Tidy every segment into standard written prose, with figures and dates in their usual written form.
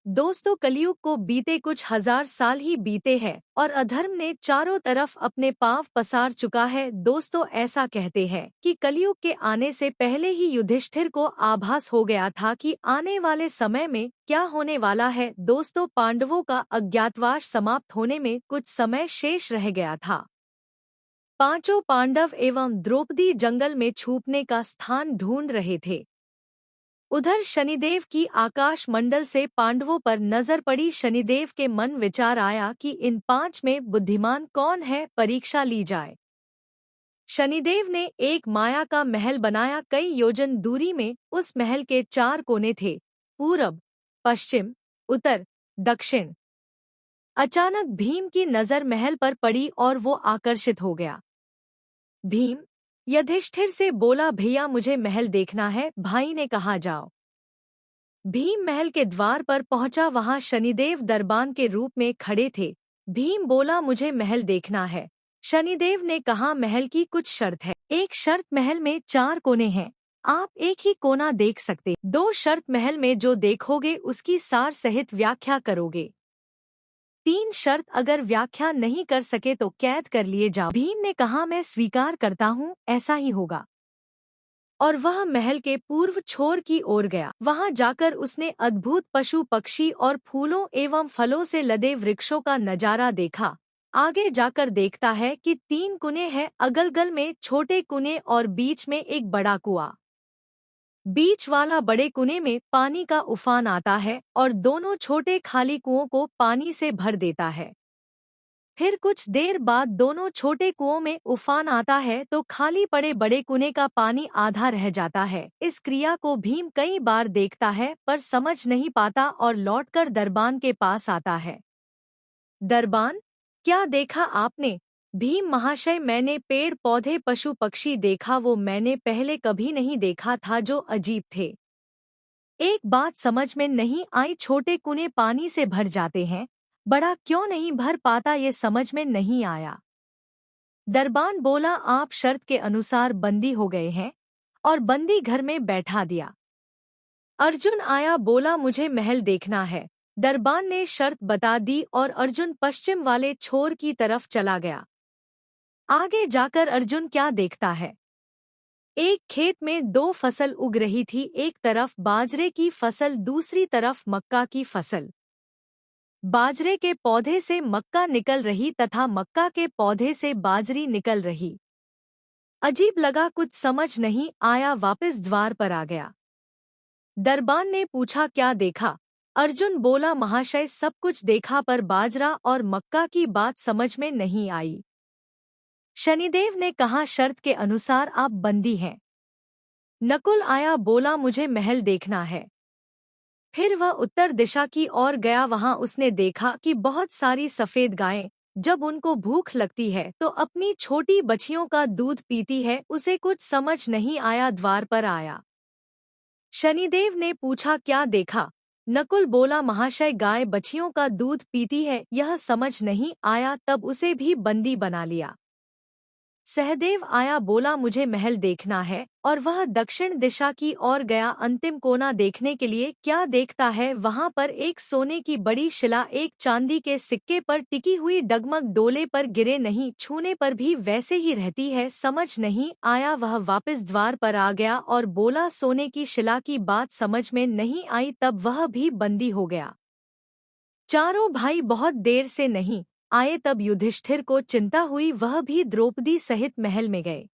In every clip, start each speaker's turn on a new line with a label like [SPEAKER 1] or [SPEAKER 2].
[SPEAKER 1] दोस्तों, कलयुग को बीते कुछ हजार साल ही बीते हैं और अधर्म ने चारों तरफ अपने पांव पसार चुका है। दोस्तों, ऐसा कहते हैं कि कलयुग के आने से पहले ही युधिष्ठिर को आभास हो गया था कि आने वाले समय में क्या होने वाला है। दोस्तों, पांडवों का अज्ञातवास समाप्त होने में कुछ समय शेष रह गया था। पांचों पांडव एवं द्रौपदी जंगल में छुपने का स्थान ढूंढ रहे थे। उधर शनिदेव की आकाश मंडल से पांडवों पर नजर पड़ी। शनिदेव के मन विचार आया कि इन 5 में बुद्धिमान कौन है, परीक्षा ली जाए। शनिदेव ने एक माया का महल बनाया। कई योजन दूरी में उस महल के 4 कोने थे, पूरब, पश्चिम, उत्तर, दक्षिण। अचानक भीम की नजर महल पर पड़ी और वो आकर्षित हो गया। भीम युधिष्ठिर से बोला, भैया मुझे महल देखना है। भाई ने कहा, जाओ। भीम महल के द्वार पर पहुंचा। वहां शनिदेव दरबान के रूप में खड़े थे। भीम बोला, मुझे महल देखना है। शनिदेव ने कहा, महल की कुछ शर्त है। एक शर्त, महल में 4 कोने हैं, आप एक ही कोना देख सकते। 2 शर्त, महल में जो देखोगे उसकी सार सहित व्याख्या करोगे। 3 शर्त, अगर व्याख्या नहीं कर सके तो कैद कर लिए जाओ। भीम ने कहा, मैं स्वीकार करता हूँ, ऐसा ही होगा। और वह महल के पूर्व छोर की ओर गया। वहां जाकर उसने अद्भुत पशु पक्षी और फूलों एवं फलों से लदे वृक्षों का नजारा देखा। आगे जाकर देखता है कि 3 कुएं हैं, अगल-गल में छोटे कुएं और बीच में एक बड़ा कुआं। बीच वाला बड़े कुएं में पानी का उफान आता है और दोनों छोटे खाली कुओं को पानी से भर देता है। फिर कुछ देर बाद दोनों छोटे कुओं में उफान आता है तो खाली पड़े बड़े कुएं का पानी आधा रह जाता है। इस क्रिया को भीम कई बार देखता है पर समझ नहीं पाता और लौटकर दरबान के पास आता है। दरबान, क्या देखा आपने? भीम महाशय, मैंने पेड़ पौधे पशु पक्षी देखा, वो मैंने पहले कभी नहीं देखा था, जो अजीब थे। एक बात समझ में नहीं आई, छोटे कुएं पानी से भर जाते हैं, बड़ा क्यों नहीं भर पाता, ये समझ में नहीं आया। दरबान बोला, आप शर्त के अनुसार बंदी हो गए हैं और बंदी घर में बैठा दिया। अर्जुन आया, बोला, मुझे महल देखना है। दरबान ने शर्त बता दी और अर्जुन पश्चिम वाले छोर की तरफ चला गया। आगे जाकर अर्जुन क्या देखता है? एक खेत में 2 फसल उग रही थी, एक तरफ बाजरे की फसल, दूसरी तरफ मक्का की फसल। बाजरे के पौधे से मक्का निकल रही तथा मक्का के पौधे से बाजरी निकल रही। अजीब लगा, कुछ समझ नहीं आया, वापस द्वार पर आ गया। दरबान ने पूछा, क्या देखा? अर्जुन बोला, महाशय, सब कुछ देखा पर बाजरा और मक्का की बात समझ में नहीं आई। शनिदेव ने कहा, शर्त के अनुसार आप बंदी हैं। नकुल आया, बोला, मुझे महल देखना है। फिर वह उत्तर दिशा की ओर गया। वहां उसने देखा कि बहुत सारी सफेद गायें जब उनको भूख लगती है तो अपनी छोटी बछियों का दूध पीती है। उसे कुछ समझ नहीं आया, द्वार पर आया। शनिदेव ने पूछा, क्या देखा? नकुल बोला, महाशय, गाय बछियों का दूध पीती है, यह समझ नहीं आया, तब उसे भी बंदी बना लिया। सहदेव आया, बोला, मुझे महल देखना है और वह दक्षिण दिशा की ओर गया अंतिम कोना देखने के लिए। क्या देखता है? वहां पर एक सोने की बड़ी शिला एक चांदी के सिक्के पर टिकी हुई, डगमग डोले पर गिरे नहीं, छूने पर भी वैसे ही रहती है। समझ नहीं आया, वह वापस द्वार पर आ गया और बोला, सोने की शिला की बात समझ में नहीं आई, तब वह भी बंदी हो गया। चारों भाई बहुत देर से नहीं आए, तब युधिष्ठिर को चिंता हुई, वह भी द्रौपदी सहित महल में गए।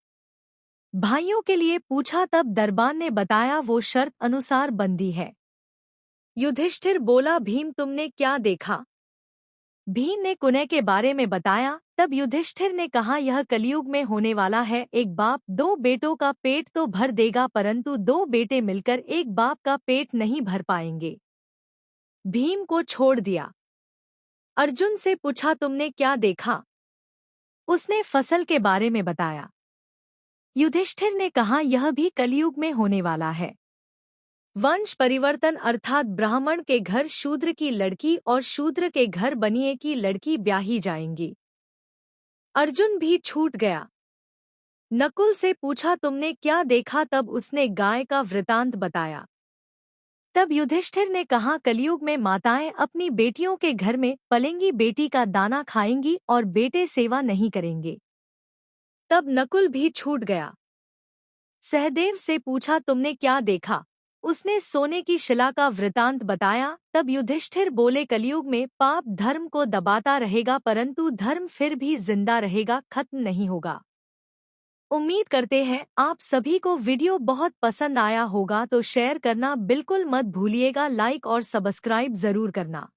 [SPEAKER 1] भाइयों के लिए पूछा, तब दरबान ने बताया, वो शर्त अनुसार बंदी है। युधिष्ठिर बोला, भीम, तुमने क्या देखा? भीम ने कुएं के बारे में बताया। तब युधिष्ठिर ने कहा, यह कलयुग में होने वाला है। एक बाप 2 बेटों का पेट तो भर देगा, परंतु 2 बेटे मिलकर एक बाप का पेट नहीं भर पाएंगे। भीम को छोड़ दिया। अर्जुन से पूछा, तुमने क्या देखा? उसने फसल के बारे में बताया। युधिष्ठिर ने कहा, यह भी कलयुग में होने वाला है। वंश परिवर्तन, अर्थात ब्राह्मण के घर शूद्र की लड़की और शूद्र के घर बनिए की लड़की ब्याही जाएंगी। अर्जुन भी छूट गया। नकुल से पूछा, तुमने क्या देखा? तब उसने गाय का वृतांत बताया। तब युधिष्ठिर ने कहा, कलयुग में माताएं अपनी बेटियों के घर में पलेंगी, बेटी का दाना खाएंगी और बेटे सेवा नहीं करेंगे। तब नकुल भी छूट गया। सहदेव से पूछा, तुमने क्या देखा? उसने सोने की शिला का वृतांत बताया। तब युधिष्ठिर बोले, कलयुग में पाप धर्म को दबाता रहेगा, परंतु धर्म फिर भी जिंदा रहेगा, खत्म नहीं होगा। उम्मीद करते हैं आप सभी को वीडियो बहुत पसंद आया होगा, तो शेयर करना बिल्कुल मत भूलिएगा, लाइक और सब्सक्राइब जरूर करना।